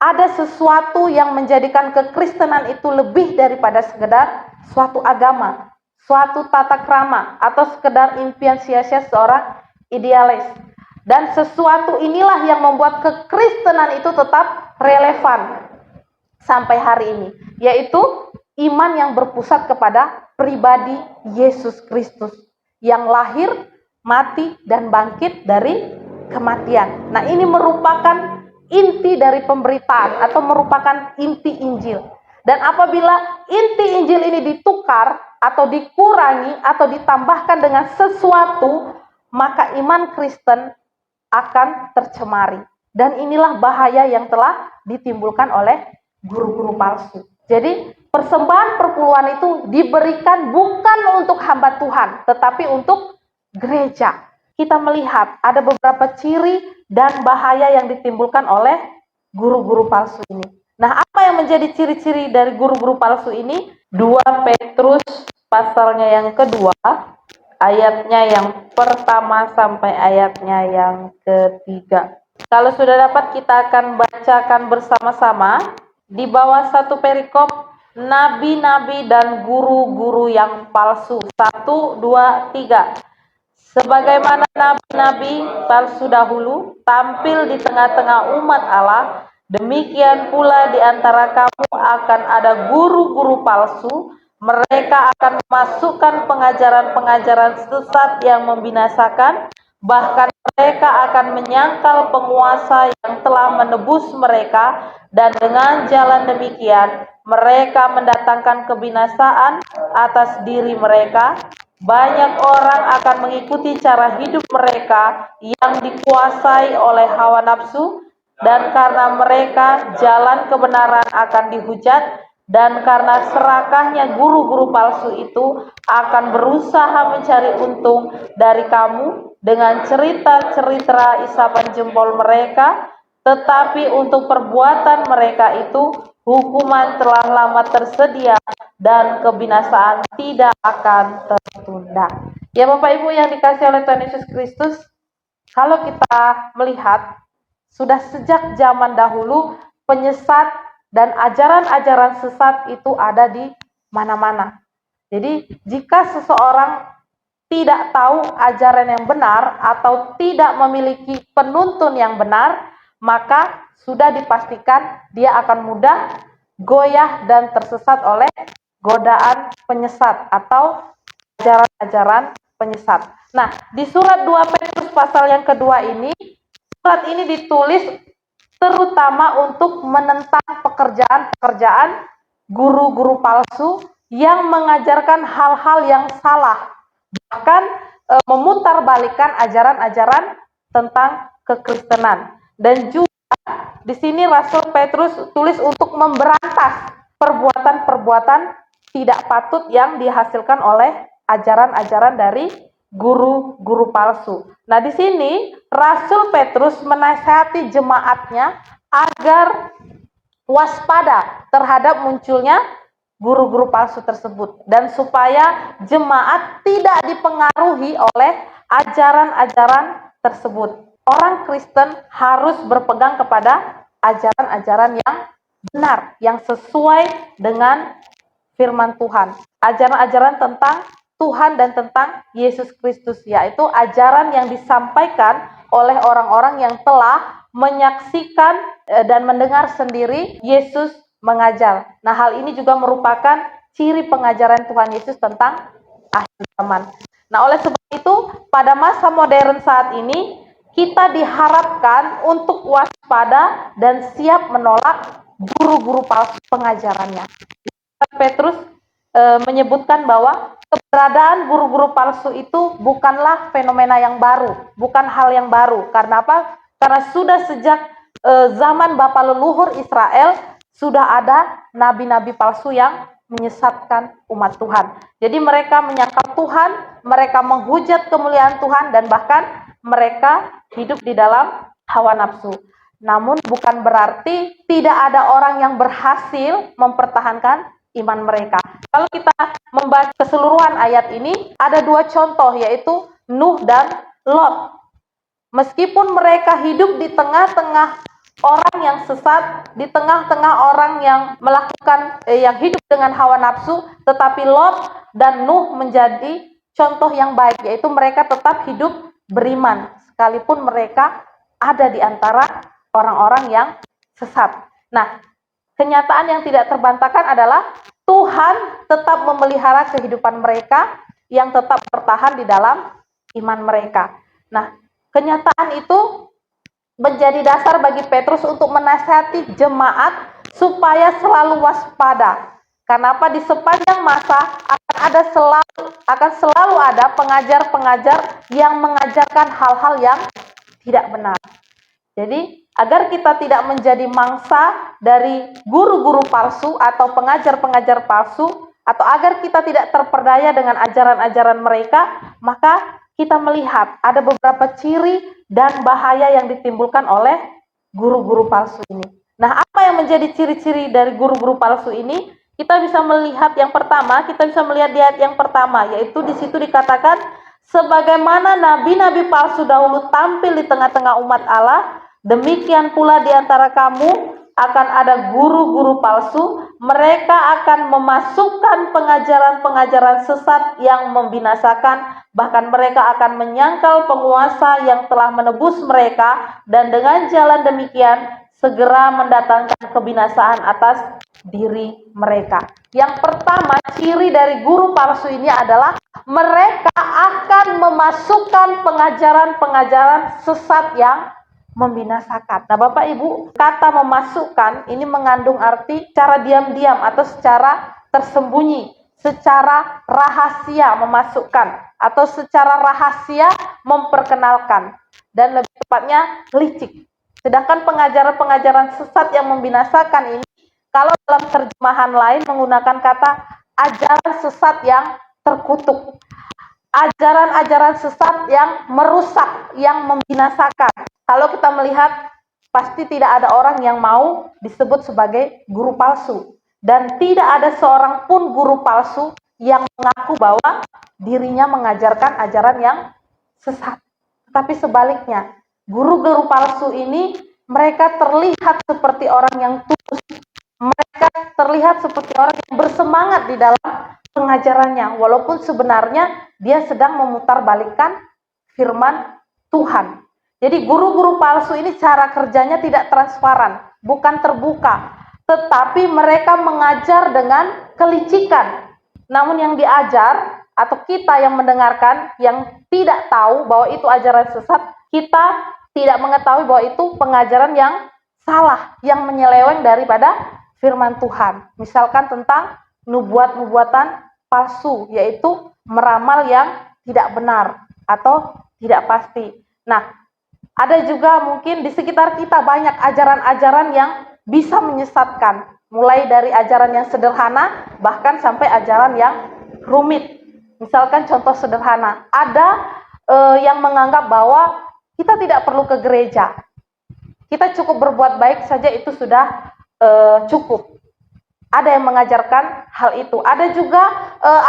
ada sesuatu yang menjadikan kekristenan itu lebih daripada sekedar suatu agama, suatu tata krama, atau sekedar impian sia-sia seorang idealis. Dan sesuatu inilah yang membuat kekristenan itu tetap relevan sampai hari ini, yaitu iman yang berpusat kepada pribadi Yesus Kristus yang lahir, mati, dan bangkit dari kematian. Nah, ini merupakan inti dari pemberitaan atau merupakan inti Injil. Dan apabila inti Injil ini ditukar atau dikurangi atau ditambahkan dengan sesuatu, maka iman Kristen akan tercemari. Dan inilah bahaya yang telah ditimbulkan oleh guru-guru palsu. Jadi persembahan perpuluhan itu diberikan bukan untuk hamba Tuhan, tetapi untuk gereja. Kita melihat ada beberapa ciri dan bahaya yang ditimbulkan oleh guru-guru palsu ini. Nah, apa yang menjadi ciri-ciri dari guru-guru palsu ini? 2 Petrus pasalnya yang kedua, ayatnya yang pertama sampai ayatnya yang ketiga. Kalau sudah dapat, kita akan bacakan bersama-sama di bawah satu perikop, nabi-nabi dan guru-guru yang palsu. 1, 2, 3. Sebagaimana nabi-nabi palsu dahulu tampil di tengah-tengah umat Allah, demikian pula di antara kamu akan ada guru-guru palsu. Mereka akan memasukkan pengajaran-pengajaran sesat yang membinasakan, bahkan mereka akan menyangkal penguasa yang telah menebus mereka, dan dengan jalan demikian mereka mendatangkan kebinasaan atas diri mereka. Banyak orang akan mengikuti cara hidup mereka yang dikuasai oleh hawa nafsu, dan karena mereka jalan kebenaran akan dihujat, dan karena serakahnya guru-guru palsu itu akan berusaha mencari untung dari kamu dengan cerita-cerita isapan jempol mereka, tetapi untuk perbuatan mereka itu hukuman telah lama tersedia dan kebinasaan tidak akan tertunda. Ya Bapak Ibu yang dikasihi oleh Tuhan Yesus Kristus, kalau kita melihat sudah sejak zaman dahulu penyesat dan ajaran-ajaran sesat itu ada di mana-mana. Jadi jika seseorang tidak tahu ajaran yang benar atau tidak memiliki penuntun yang benar, maka sudah dipastikan dia akan mudah goyah dan tersesat oleh godaan penyesat atau ajaran-ajaran penyesat. Nah, di surat 2 Petrus pasal yang kedua ini, surat ini ditulis terutama untuk menentang pekerjaan-pekerjaan guru-guru palsu yang mengajarkan hal-hal yang salah, bahkan memutarbalikkan ajaran-ajaran tentang kekristenan. Dan juga di sini Rasul Petrus tulis untuk memberantas perbuatan-perbuatan tidak patut yang dihasilkan oleh ajaran-ajaran dari guru-guru palsu. Nah, di sini Rasul Petrus menasihati jemaatnya agar waspada terhadap munculnya guru-guru palsu tersebut, dan supaya jemaat tidak dipengaruhi oleh ajaran-ajaran tersebut. Orang Kristen harus berpegang kepada ajaran-ajaran yang benar, yang sesuai dengan firman Tuhan. Ajaran-ajaran tentang Tuhan dan tentang Yesus Kristus, yaitu ajaran yang disampaikan oleh orang-orang yang telah menyaksikan dan mendengar sendiri Yesus mengajar. Nah, hal ini juga merupakan ciri pengajaran Tuhan Yesus tentang akhir zaman. Nah, oleh sebab itu, pada masa modern saat ini, kita diharapkan untuk waspada dan siap menolak guru-guru palsu pengajarannya. Petrus menyebutkan bahwa keberadaan guru-guru palsu itu bukanlah fenomena yang baru, bukan hal yang baru. Karena apa? Karena sudah sejak zaman bapa leluhur Israel sudah ada nabi-nabi palsu yang menyesatkan umat Tuhan. Jadi mereka menyangkal Tuhan, mereka menghujat kemuliaan Tuhan, dan bahkan mereka hidup di dalam hawa nafsu. Namun bukan berarti tidak ada orang yang berhasil mempertahankan iman mereka. Kalau kita membaca keseluruhan ayat ini, ada 2 contoh, yaitu Nuh dan Lot. Meskipun mereka hidup di tengah-tengah orang yang sesat, di tengah-tengah orang yang melakukan yang hidup dengan hawa nafsu, tetapi Lot dan Nuh menjadi contoh yang baik, yaitu mereka tetap hidup beriman sekalipun mereka ada di antara orang-orang yang sesat. Nah, kenyataan yang tidak terbantahkan adalah Tuhan tetap memelihara kehidupan mereka yang tetap bertahan di dalam iman mereka. Nah, kenyataan itu menjadi dasar bagi Petrus untuk menasihati jemaat supaya selalu waspada. Kenapa? Di sepanjang masa akan selalu ada pengajar-pengajar yang mengajarkan hal-hal yang tidak benar. Jadi, agar kita tidak menjadi mangsa dari guru-guru palsu atau pengajar-pengajar palsu, atau agar kita tidak terperdaya dengan ajaran-ajaran mereka, maka kita melihat ada beberapa ciri dan bahaya yang ditimbulkan oleh guru-guru palsu ini. Nah, apa yang menjadi ciri-ciri dari guru-guru palsu ini? Kita bisa melihat yang pertama, kita bisa melihat di ayat yang pertama, yaitu di situ dikatakan, sebagaimana nabi-nabi palsu dahulu tampil di tengah-tengah umat Allah, demikian pula di antara kamu akan ada guru-guru palsu, mereka akan memasukkan pengajaran-pengajaran sesat yang membinasakan, bahkan mereka akan menyangkal penguasa yang telah menebus mereka, dan dengan jalan demikian segera mendatangkan kebinasaan atas diri mereka. Yang pertama, ciri dari guru palsu ini adalah mereka akan memasukkan pengajaran-pengajaran sesat yang membinasakan. Nah, Bapak Ibu, kata memasukkan ini mengandung arti secara diam-diam atau secara tersembunyi, secara rahasia memasukkan, atau secara rahasia memperkenalkan, dan lebih tepatnya licik. Sedangkan pengajaran-pengajaran sesat yang membinasakan ini, kalau dalam terjemahan lain menggunakan kata ajaran sesat yang terkutuk, ajaran-ajaran sesat yang merusak, yang membinasakan. Kalau kita melihat, pasti tidak ada orang yang mau disebut sebagai guru palsu. Dan tidak ada seorang pun guru palsu yang mengaku bahwa dirinya mengajarkan ajaran yang sesat. Tapi sebaliknya, guru-guru palsu ini, mereka terlihat seperti orang yang tulus. Mereka terlihat seperti orang yang bersemangat di dalam pengajarannya, walaupun sebenarnya dia sedang memutarbalikkan firman Tuhan. Jadi guru-guru palsu ini cara kerjanya tidak transparan, bukan terbuka, tetapi mereka mengajar dengan kelicikan. Namun yang diajar atau kita yang mendengarkan yang tidak tahu bahwa itu ajaran sesat, kita tidak mengetahui bahwa itu pengajaran yang salah, yang menyeleweng daripada firman Tuhan. Misalkan tentang nubuat-nubuatan palsu, yaitu meramal yang tidak benar atau tidak pasti. Nah, ada juga mungkin di sekitar kita banyak ajaran-ajaran yang bisa menyesatkan, mulai dari ajaran yang sederhana bahkan sampai ajaran yang rumit. Misalkan contoh sederhana, ada yang menganggap bahwa kita tidak perlu ke gereja, kita cukup berbuat baik saja itu sudah cukup. Ada yang mengajarkan hal itu. Ada juga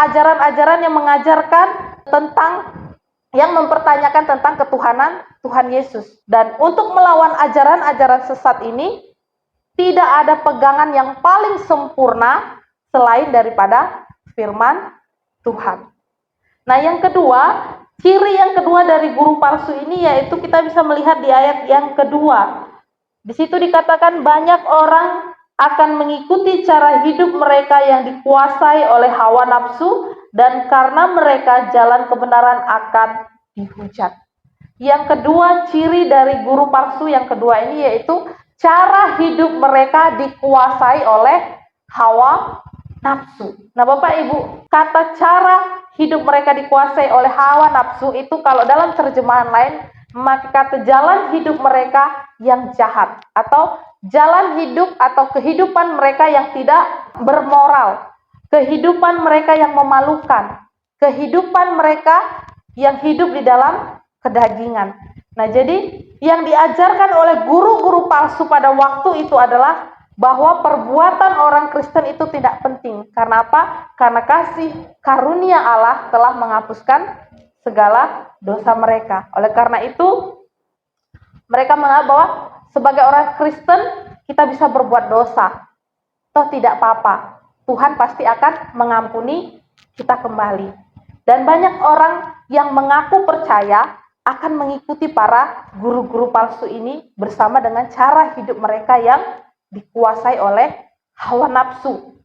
ajaran-ajaran yang mengajarkan tentang, yang mempertanyakan tentang ketuhanan Tuhan Yesus. Dan untuk melawan ajaran-ajaran sesat ini, tidak ada pegangan yang paling sempurna selain daripada firman Tuhan. Nah, yang kedua, ciri yang kedua dari guru palsu ini yaitu kita bisa melihat di ayat yang kedua. Di situ dikatakan banyak orang akan mengikuti cara hidup mereka yang dikuasai oleh hawa nafsu, dan karena mereka jalan kebenaran akan dihujat. Yang kedua, ciri dari guru palsu yang kedua ini yaitu cara hidup mereka dikuasai oleh hawa nafsu. Nah, Bapak Ibu, kata cara hidup mereka dikuasai oleh hawa nafsu itu kalau dalam terjemahan lain maka kata jalan hidup mereka yang jahat, atau jalan hidup atau kehidupan mereka yang tidak bermoral, kehidupan mereka yang memalukan, kehidupan mereka yang hidup di dalam kedagingan. Nah, jadi yang diajarkan oleh guru-guru palsu pada waktu itu adalah bahwa perbuatan orang Kristen itu tidak penting. Karena apa? Karena kasih karunia Allah telah menghapuskan segala dosa mereka. Oleh karena itu, mereka menganggap bahwa sebagai orang Kristen kita bisa berbuat dosa. Toh tidak apa-apa. Tuhan pasti akan mengampuni kita kembali. Dan banyak orang yang mengaku percaya akan mengikuti para guru-guru palsu ini bersama dengan cara hidup mereka yang dikuasai oleh hawa nafsu,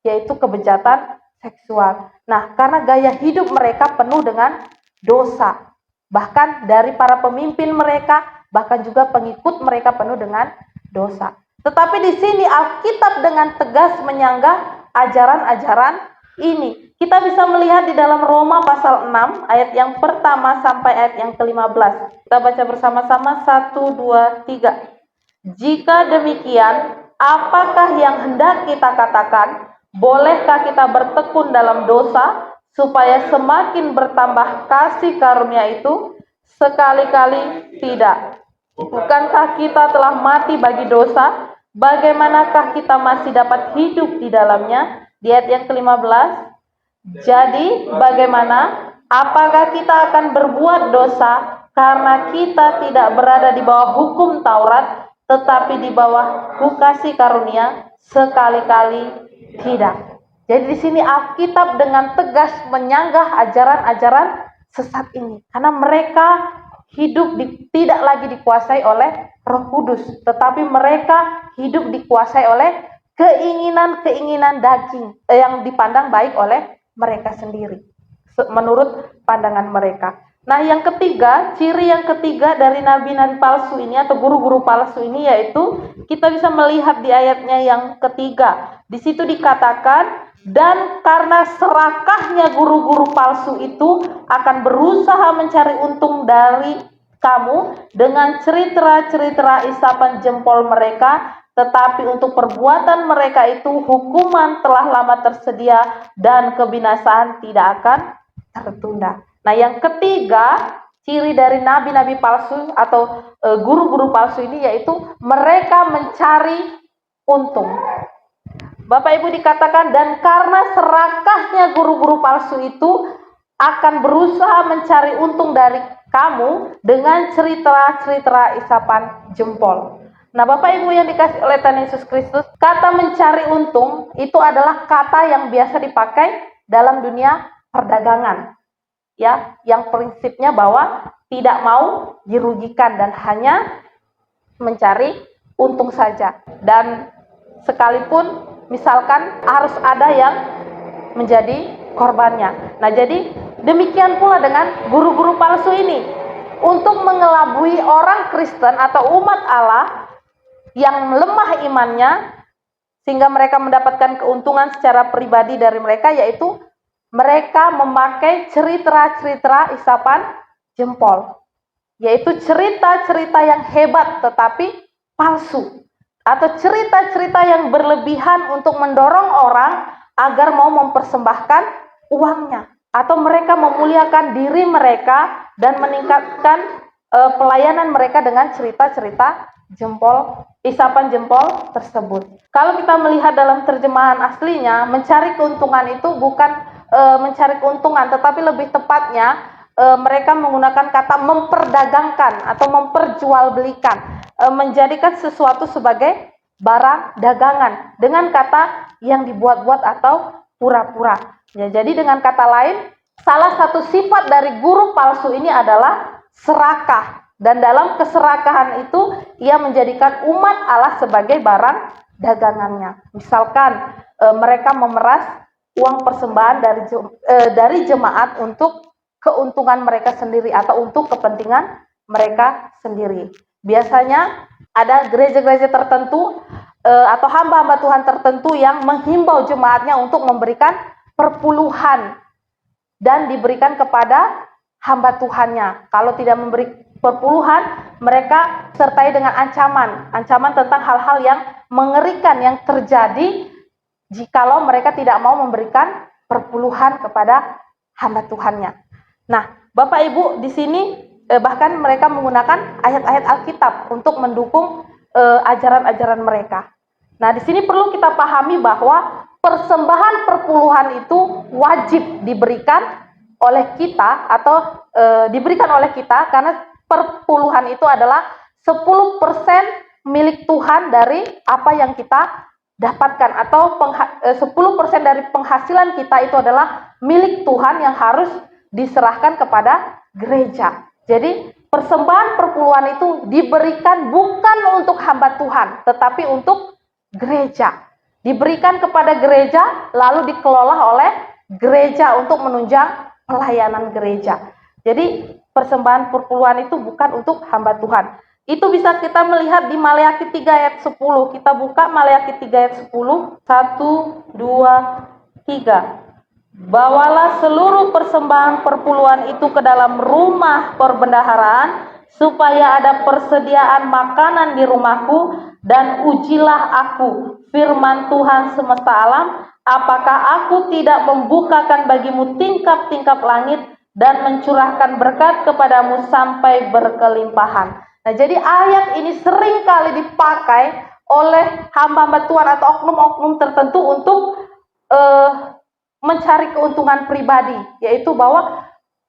yaitu kebejatan seksual. Nah, karena gaya hidup mereka penuh dengan dosa. Bahkan dari para pemimpin mereka, bahkan juga pengikut mereka penuh dengan dosa. Tetapi di sini Alkitab dengan tegas menyanggah ajaran-ajaran ini. Kita bisa melihat di dalam Roma pasal 6 ayat yang pertama sampai ayat yang ke-15. Kita baca bersama-sama 1, 2, 3. Jika demikian, apakah yang hendak kita katakan? Bolehkah kita bertekun dalam dosa supaya semakin bertambah kasih karunia itu? Sekali-kali tidak. Bukankah kita telah mati bagi dosa? Bagaimanakah kita masih dapat hidup di dalamnya? Di ayat yang ke-15. Jadi bagaimana? Apakah kita akan berbuat dosa karena kita tidak berada di bawah hukum Taurat, tetapi di bawah kasih karunia? Sekali-kali tidak. Jadi di sini Alkitab dengan tegas menyanggah ajaran-ajaran sesat ini, karena mereka hidup tidak lagi dikuasai oleh Roh Kudus, tetapi mereka hidup dikuasai oleh keinginan-keinginan daging yang dipandang baik oleh mereka sendiri, menurut pandangan mereka. Nah, yang ketiga, ciri yang ketiga dari nabi-nabi palsu ini atau guru-guru palsu ini yaitu kita bisa melihat di ayatnya yang ketiga. Di situ dikatakan, dan karena serakahnya guru-guru palsu itu akan berusaha mencari untung dari kamu dengan cerita-cerita isapan jempol mereka, tetapi untuk perbuatan mereka itu hukuman telah lama tersedia dan kebinasaan tidak akan tertunda. Nah, yang ketiga, ciri dari nabi-nabi palsu atau guru-guru palsu ini yaitu mereka mencari untung. Bapak Ibu dikatakan, dan karena serakahnya guru-guru palsu itu akan berusaha mencari untung dari kamu dengan cerita-cerita isapan jempol. Nah, Bapak Ibu yang dikasih oleh Tuhan Yesus Kristus, kata mencari untung itu adalah kata yang biasa dipakai dalam dunia perdagangan. Ya, yang prinsipnya bahwa tidak mau dirugikan dan hanya mencari untung saja. Dan sekalipun misalkan harus ada yang menjadi korbannya. Nah, jadi demikian pula dengan guru-guru palsu ini. Untuk mengelabui orang Kristen atau umat Allah yang lemah imannya, sehingga mereka mendapatkan keuntungan secara pribadi dari mereka, yaitu mereka memakai cerita-cerita isapan jempol, yaitu cerita-cerita yang hebat tetapi palsu, atau cerita-cerita yang berlebihan untuk mendorong orang agar mau mempersembahkan uangnya, atau mereka memuliakan diri mereka dan meningkatkan pelayanan mereka dengan cerita-cerita isapan jempol tersebut. Kalau kita melihat dalam terjemahan aslinya, mencari keuntungan itu bukan mencari keuntungan, tetapi lebih tepatnya mereka menggunakan kata memperdagangkan atau memperjualbelikan, menjadikan sesuatu sebagai barang dagangan dengan kata yang dibuat-buat atau pura-pura. Ya, jadi dengan kata lain, salah satu sifat dari guru palsu ini adalah serakah. Dan dalam keserakahan itu, ia menjadikan umat Allah sebagai barang dagangannya. Misalkan mereka memeras uang persembahan dari jemaat untuk keuntungan mereka sendiri atau untuk kepentingan mereka sendiri. Biasanya ada gereja-gereja tertentu atau hamba-hamba Tuhan tertentu yang menghimbau jemaatnya untuk memberikan perpuluhan dan diberikan kepada hamba Tuhannya. Kalau tidak memberi perpuluhan, mereka sertai dengan ancaman tentang hal-hal yang mengerikan yang terjadi jikalau mereka tidak mau memberikan perpuluhan kepada hamba Tuhannya. Nah, Bapak Ibu di sini bahkan mereka menggunakan ayat-ayat Alkitab untuk mendukung ajaran-ajaran mereka. Nah, di sini perlu kita pahami bahwa persembahan perpuluhan itu wajib diberikan oleh kita atau diberikan oleh kita, karena perpuluhan itu adalah 10% milik Tuhan dari apa yang kita dapatkan, atau 10% dari penghasilan kita itu adalah milik Tuhan yang harus diserahkan kepada gereja. Jadi persembahan perpuluhan itu diberikan bukan untuk hamba Tuhan, tetapi untuk gereja. Diberikan kepada gereja lalu dikelola oleh gereja untuk menunjang pelayanan gereja. Jadi persembahan perpuluhan itu bukan untuk hamba Tuhan. Itu bisa kita melihat di Maleakhi 3 ayat 10. Kita buka Maleakhi 3 ayat 10. 1, 2, 3. Bawalah seluruh persembahan perpuluhan itu ke dalam rumah perbendaharaan, supaya ada persediaan makanan di rumahku, dan ujilah aku, firman Tuhan semesta alam, apakah aku tidak membukakan bagimu tingkap-tingkap langit dan mencurahkan berkat kepadamu sampai berkelimpahan. Nah, jadi ayat ini sering kali dipakai oleh hamba-hamba Tuhan atau oknum-oknum tertentu untuk mencari keuntungan pribadi, yaitu bahwa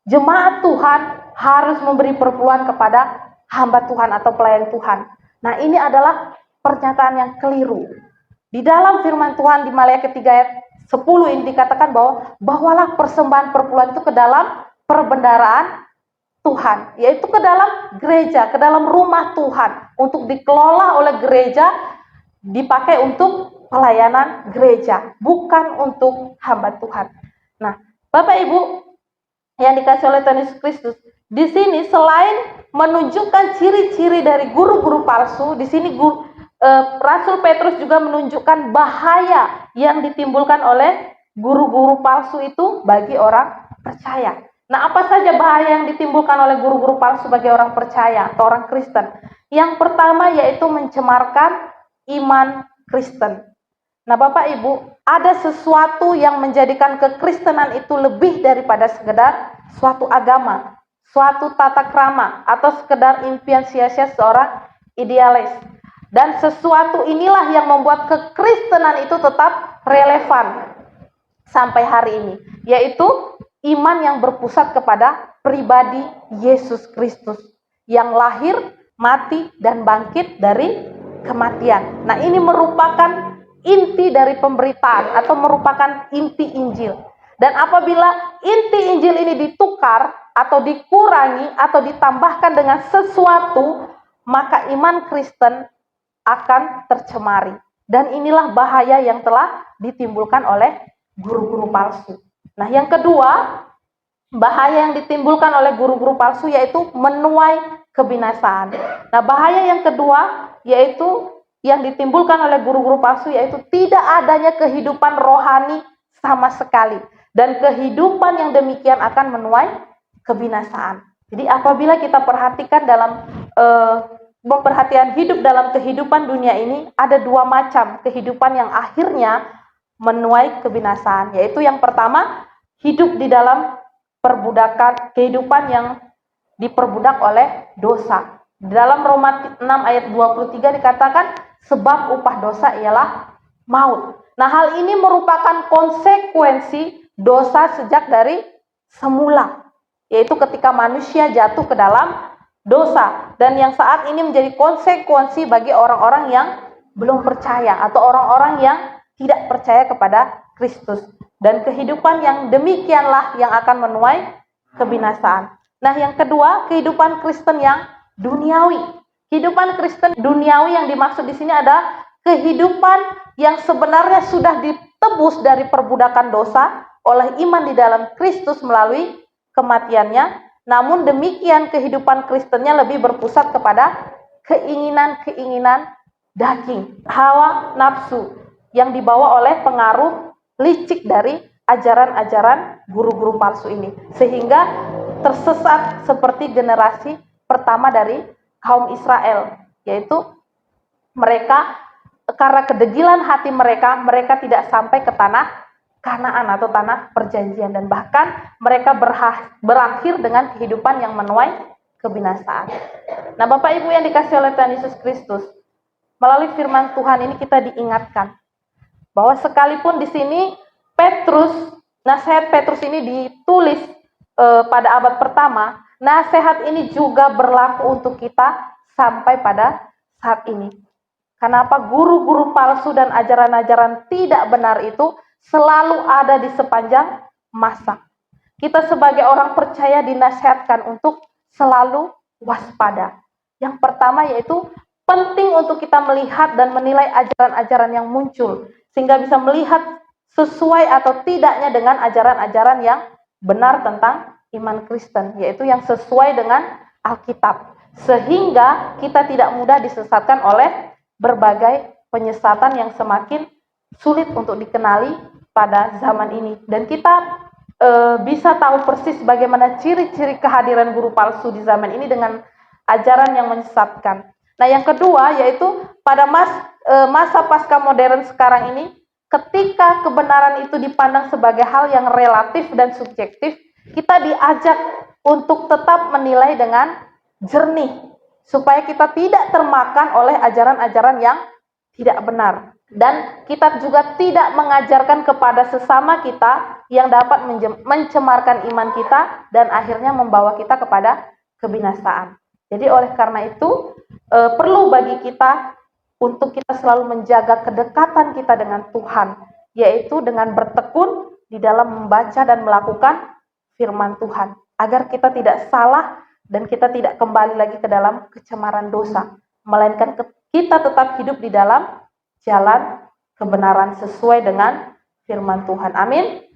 jemaat Tuhan harus memberi perpuluhan kepada hamba Tuhan atau pelayan Tuhan. Nah, ini adalah pernyataan yang keliru. Di dalam firman Tuhan di Maleakhi 3 ayat 10 ini dikatakan bahwa bawalah persembahan perpuluhan itu ke dalam perbendaharaan Tuhan, yaitu ke dalam gereja, ke dalam rumah Tuhan, untuk dikelola oleh gereja, dipakai untuk pelayanan gereja, bukan untuk hamba Tuhan. Nah, Bapak Ibu yang dikasih oleh Tuhan Yesus Kristus, di sini selain menunjukkan ciri-ciri dari guru-guru palsu, di sini Rasul Petrus juga menunjukkan bahaya yang ditimbulkan oleh guru-guru palsu itu bagi orang percaya. Nah, apa saja bahaya yang ditimbulkan oleh guru-guru palsu bagi orang percaya atau orang Kristen? Yang pertama yaitu mencemarkan iman Kristen. Nah, Bapak Ibu, ada sesuatu yang menjadikan kekristenan itu lebih daripada sekedar suatu agama, suatu tata krama, atau sekedar impian sia-sia seorang idealis. Dan sesuatu inilah yang membuat kekristenan itu tetap relevan sampai hari ini, yaitu iman yang berpusat kepada pribadi Yesus Kristus yang lahir, mati, dan bangkit dari kematian. Nah, ini merupakan inti dari pemberitaan atau merupakan inti Injil. Dan apabila inti Injil ini ditukar atau dikurangi atau ditambahkan dengan sesuatu, maka iman Kristen akan tercemari. Dan inilah bahaya yang telah ditimbulkan oleh guru-guru palsu. Nah, yang kedua, bahaya yang ditimbulkan oleh guru-guru palsu yaitu menuai kebinasaan. Nah, bahaya yang kedua yaitu yang ditimbulkan oleh guru-guru palsu yaitu tidak adanya kehidupan rohani sama sekali, dan kehidupan yang demikian akan menuai kebinasaan. Jadi apabila kita perhatikan dalam perhatian hidup dalam kehidupan dunia ini, ada dua macam kehidupan yang akhirnya menuai kebinasaan, yaitu yang pertama, hidup di dalam perbudakan, kehidupan yang diperbudak oleh dosa. Di dalam Roma 6 ayat 23 dikatakan, sebab upah dosa ialah maut. Nah, hal ini merupakan konsekuensi dosa sejak dari semula, yaitu ketika manusia jatuh ke dalam dosa, dan yang saat ini menjadi konsekuensi bagi orang-orang yang belum percaya atau orang-orang yang tidak percaya kepada Kristus. Dan kehidupan yang demikianlah yang akan menuai kebinasaan. Nah, yang kedua, kehidupan Kristen yang duniawi. Kehidupan Kristen duniawi yang dimaksud di sini adalah kehidupan yang sebenarnya sudah ditebus dari perbudakan dosa oleh iman di dalam Kristus melalui kematiannya. Namun demikian kehidupan Kristennya lebih berpusat kepada keinginan-keinginan daging, hawa nafsu yang dibawa oleh pengaruh licik dari ajaran-ajaran guru-guru palsu ini, sehingga tersesat seperti generasi pertama dari kaum Israel, yaitu mereka karena kedegilan hati mereka tidak sampai ke tanah Kanaan atau tanah perjanjian, dan bahkan mereka berakhir dengan kehidupan yang menuai kebinasaan. Nah, Bapak Ibu yang dikasih oleh Tuhan Yesus Kristus, melalui firman Tuhan ini kita diingatkan bahwa sekalipun di sini nasihat Petrus ini ditulis pada abad pertama, nasihat ini juga berlaku untuk kita sampai pada saat ini. Kenapa guru-guru palsu dan ajaran-ajaran tidak benar itu selalu ada di sepanjang masa. Kita sebagai orang percaya dinasihatkan untuk selalu waspada. Yang pertama yaitu penting untuk kita melihat dan menilai ajaran-ajaran yang muncul, sehingga bisa melihat sesuai atau tidaknya dengan ajaran-ajaran yang benar tentang iman Kristen, yaitu yang sesuai dengan Alkitab. Sehingga kita tidak mudah disesatkan oleh berbagai penyesatan yang semakin sulit untuk dikenali pada zaman ini. Dan kita bisa tahu persis bagaimana ciri-ciri kehadiran guru palsu di zaman ini dengan ajaran yang menyesatkan. Nah, yang kedua yaitu pada masa pasca modern sekarang ini, ketika kebenaran itu dipandang sebagai hal yang relatif dan subjektif, kita diajak untuk tetap menilai dengan jernih, supaya kita tidak termakan oleh ajaran-ajaran yang tidak benar. Dan kita juga tidak mengajarkan kepada sesama kita yang dapat mencemarkan iman kita dan akhirnya membawa kita kepada kebinasaan. Jadi oleh karena itu perlu bagi kita untuk kita selalu menjaga kedekatan kita dengan Tuhan, yaitu dengan bertekun di dalam membaca dan melakukan firman Tuhan, agar kita tidak salah dan kita tidak kembali lagi ke dalam kecemaran dosa, melainkan kita tetap hidup di dalam jalan kebenaran sesuai dengan firman Tuhan. Amin.